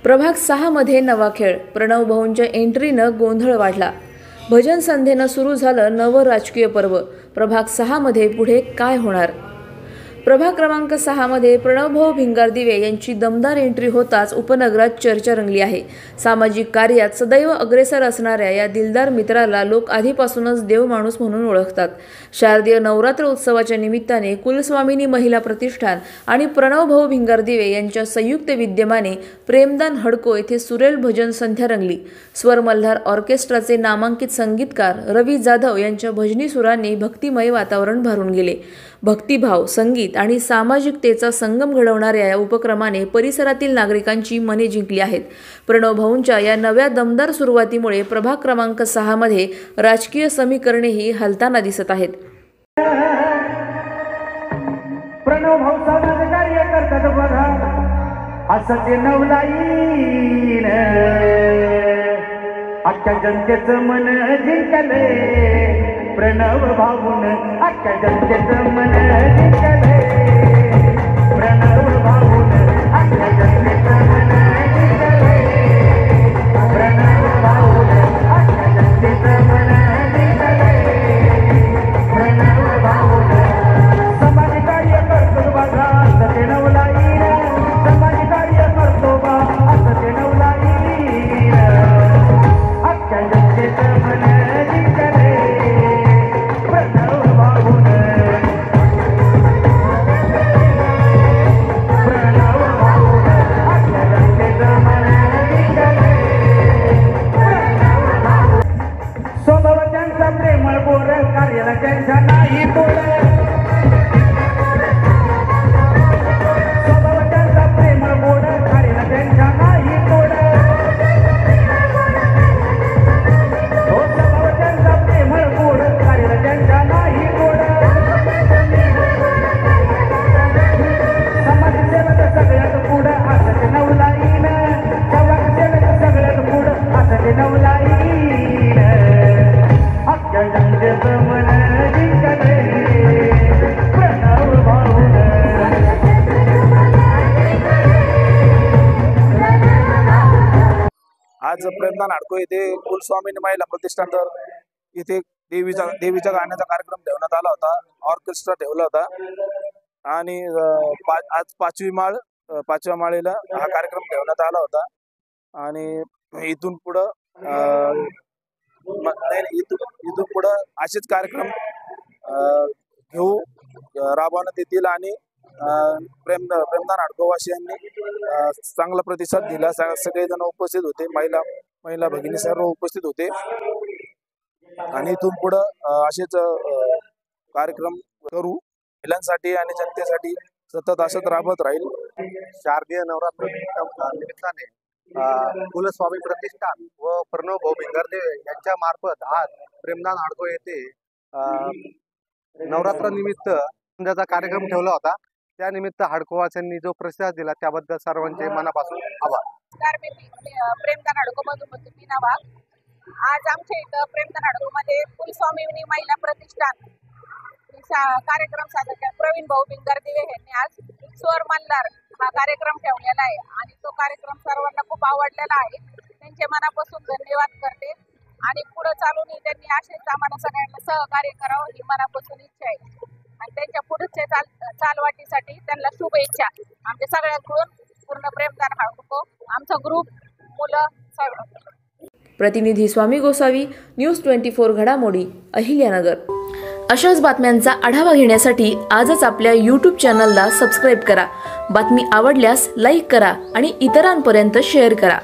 प्रभाग 6 मध्ये नवा खेळ, प्रणव भाऊंच्या एंट्रीनं गोंधळ वाढला। भजन संध्येनं सुरू झालं नवं राजकीय पर्व। प्रभाग 6 मध्ये पुढे काय होणार? प्रभाग क्रमांक 6 मध्ये प्रणवभाऊ भिंगारदिवे यांची दमदार एंट्री होताच उपनगरात चर्चा रंगली आहे। सामाजिक कार्यात सदैव अग्रेसर असणाऱ्या या दिलदार मित्राला लोक आधीपासूनच देवमाणूस म्हणून ओळखतात। शारदीय नवरात्र उत्सवाच्या निमित्ताने कुलस्वामिनी महिला प्रतिष्ठान आणि प्रणवभाऊ भिंगारदिवे यांच्या संयुक्त विद्यमाने प्रेमदान हडको येथे सुरेल भजन संध्या रंगली। स्वर मल्हार ऑर्केस्ट्राचे नामांकित संगीतकार रवी जाधव यांच्या भजनी सुरांनी भक्तिमय वातावरण भरून गेले। भक्तिभाव, संगीत आणि सामाजिकतेचा संगम घडवणाऱ्या या उपक्रमाने परिसरातील नागरिकांची मने जिंकली आहेत। प्रणव भाऊंच्या या नव्या दमदार सुरुवातीमुळे प्रभाग क्रमांक 6 मध्ये राजकीय समीकरणेही हलताना दिसत आहेत। प्रणव भाऊ समाज कार्य करतात बघा, असं ते नवलाईन अख्ख्या जनतेचं मन जिंकले। प्रणव भाऊन अख्ख्या जनतेचं मन जिंकले। प्रणव भाऊन अख्ख्या जनतेचं मन जिंकले। प्रणव भाऊन अख्ख्या जनतेचं मन जिंकले। प्रणव भाऊन समाज कार्य करतो बघा, असं ते नवलाईन समाज कार्य करतो बा, असं ते नवलाईन अख्ख्या जनतेचं मन जिंकले। प्रेमळ बोर कार्याला त्यांच्या नाही तोड, स्वभाव त्यांचा प्रेमळ बोर कार्याला त्यांच्या नाही तोड। हो स्वभाव त्यांचा प्रेमळ बोर कार्याला त्यांच्या नाही तोड। समाजसेवक सगळ्यात पुढं असं ते नवलाईन, समाजसेवक सगळ्यात पुढं असं ते नवलाईन। आज प्रेमदान हडको येथे कुलस्वामिनी महिला प्रतिष्ठान इथे देवीच्या गाण्याचा कार्यक्रम ठेवण्यात आला होता। ऑर्केस्ट्रा ठेवला होता आणि आज पाचव्या माळेला हा कार्यक्रम ठेवण्यात आला होता आणि इथून पुढं असेच कार्यक्रम घेऊ राबवण्यात येतील आणि प्रेमदान हडकोवासियांनी चांगला प्रतिसाद दिला। सगळेजण उपस्थित होते, महिला भगिनी सर्व उपस्थित होते आणि इथून पुढं असेच कार्यक्रम करू। महिलांसाठी आणि जनतेसाठी सतत असत राबत राहील। शारदीय नवरात्र निमित्ताने कुलस्वामी प्रतिष्ठान व प्रणव भाऊ भिंगारदिवे यांच्या मार्फत आज प्रेमदान हडको येथे नवरात्र निमित्त संध्याचा कार्यक्रम ठेवला होता। त्यानिमित्त हडकोवासियांनी जो प्रतिसाद दिला त्याबद्दल सर्वांचे मनापासून आभार। प्रेमदान हडको मधून मी नावा आज आमच्या इथं प्रेमदान हडको मध्ये कुलस्वामिनी महिला प्रतिष्ठान कार्यक्रम सादर केला। प्रवीण भाऊ भिंगारदिवे यांनी आज स्वर मल्हार हा कार्यक्रम ठेवलेला आहे आणि तो कार्यक्रम सर्वांना खूप आवडलेला आहे। त्यांचे मनापासून धन्यवाद करते आणि पुढे चालून त्यांनी असेच आम्हाला सगळ्यांना सहकार्य करावं ही मनापासून इच्छा आहे आणि त्यांच्या पुढच्या चालवाटीसाठी त्यांना शुभेच्छा आमच्या सगळ्यांकडून। पूर्ण प्रेमदान हडको आमचा ग्रुप, मुलं सगळं। प्रतिनिधी स्वामी गोसावी, न्यूज 24 घडामोडी, अहिल्यानगर। अशाच बातम्यांचा आढावा घेण्यासाठी आजच आपल्या YouTube चॅनलला सबस्क्राईब करा। बातमी आवडल्यास लाईक करा आणि इतरांपर्यंत शेअर करा।